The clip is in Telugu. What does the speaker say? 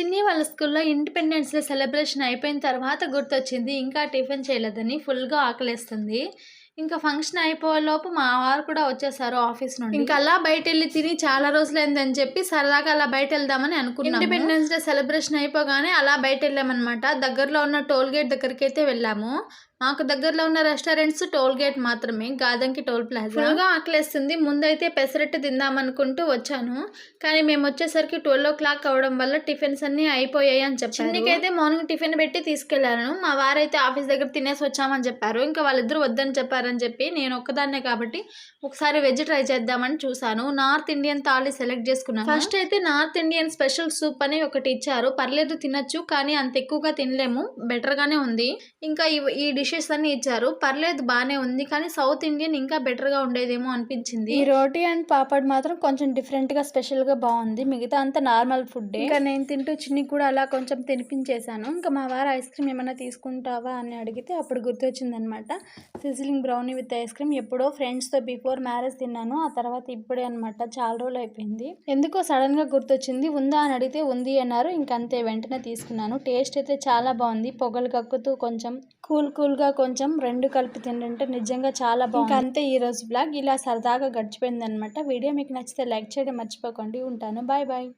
చిన్ని వాళ్ళ స్కూల్లో ఇండిపెండెన్స్ డే సెలబ్రేషన్ అయిపోయిన తర్వాత గుర్తొచ్చింది ఇంకా టిఫిన్ చేయలేదని. ఫుల్‌గా ఆకలేస్తుంది. ఇంకా ఫంక్షన్ అయిపోయేలోపు మా వారు కూడా వచ్చేసారు ఆఫీస్ నుండి. ఇంకా అలా బయటెళ్ళి తిని చాలా రోజులైందని చెప్పి సరదాగా అలా బయటెళ్దామని అనుకున్నాము. ఇండిపెండెన్స్ డే సెలబ్రేషన్ అయిపోగానే అలా బయటెళ్ళామనమాట. దగ్గరలో ఉన్న టోల్ గేట్ దగ్గరికైతే వెళ్ళాము. మాకు దగ్గరలో ఉన్న రెస్టారెంట్స్ టోల్ గేట్ మాత్రమే, గాదంకి టోల్ ప్లాజా. ఫుల్‌గా ఆకలేస్తుంది. ముందైతే పెసరట్టు తిందామనుకుంటూ వచ్చాను. కానీ మేము వచ్చేసరికి 12:00 అవ్వడం వల్ల టిఫిన్స్ అన్నీ అయిపోయాయి అని చెప్పారు. చిన్నికైతే మార్నింగ్ టిఫిన్ పెట్టి తీసుకెళ్లాను. మా వారైతే ఆఫీస్ దగ్గర తినేసి వచ్చామని చెప్పారు. ఇంకా వాళ్ళిద్దరూ వద్దని చెప్పారని చెప్పి నేను ఒక్కదాన్నే కాబట్టి ఒకసారి వెజ్ ట్రై చేద్దామని చూసాను. నార్త్ ఇండియన్ థాలీ సెలెక్ట్ చేసుకున్నాను. ఫస్ట్ అయితే నార్త్ ఇండియన్ స్పెషల్ సూప్ అని ఒకటి ఇచ్చారు. పర్లేదు తినొచ్చు, కానీ అంత ఎక్కువగా తినలేము, బెటర్గానే ఉంది. ఇంకా ఈ డిషెస్ అన్ని ఇచ్చారు. పర్లేదు బాగానే ఉంది, కానీ సౌత్ ఇండియన్ ఇంకా బెటర్గా ఉండేదేమో అనిపించింది. ఈ రోటీ అండ్ పాపడ్ మాత్రం కొంచెం డిఫరెంట్గా స్పెషల్గా బాగుంది. మిగతా అంతా నార్మల్ ఫుడ్. ఇంకా నేను తింటూ చిన్ని కూడా అలా కొంచెం తినిపించేశాను. ఇంకా మా వారు ఐస్ క్రీమ్ ఏమైనా తీసుకుంటావా అని అడిగితే అప్పుడు గుర్తొచ్చిందనమాట. Sizzling brownie with ice cream ఎప్పుడో ఫ్రెండ్స్తో బిఫోర్ మ్యారేజ్ తిన్నాను. ఆ తర్వాత ఇప్పుడే అనమాట, చాలా రోజులు అయిపోయింది. ఎందుకో సడన్గా గుర్తొచ్చింది. ఉందా అని అడిగితే ఉంది అన్నారు. ఇంకంతే, వెంటనే తీసుకున్నాను. టేస్ట్ అయితే చాలా బాగుంది. పొగలు కక్కుతూ కొంచెం కూల్గా కొంచెం రెండు కలిపి తింటుంటే నిజంగా చాలా బాగుంది. ఇంకా అంతే, ఈరోజు బ్లాగ్ ఇలా సరదాగా గడిచిపోయింది అనమాట. వీడియో మీకు నచ్చితే లైక్ చేయడం మర్చిపోకండి. ఉంటాను, బాయ్ బాయ్.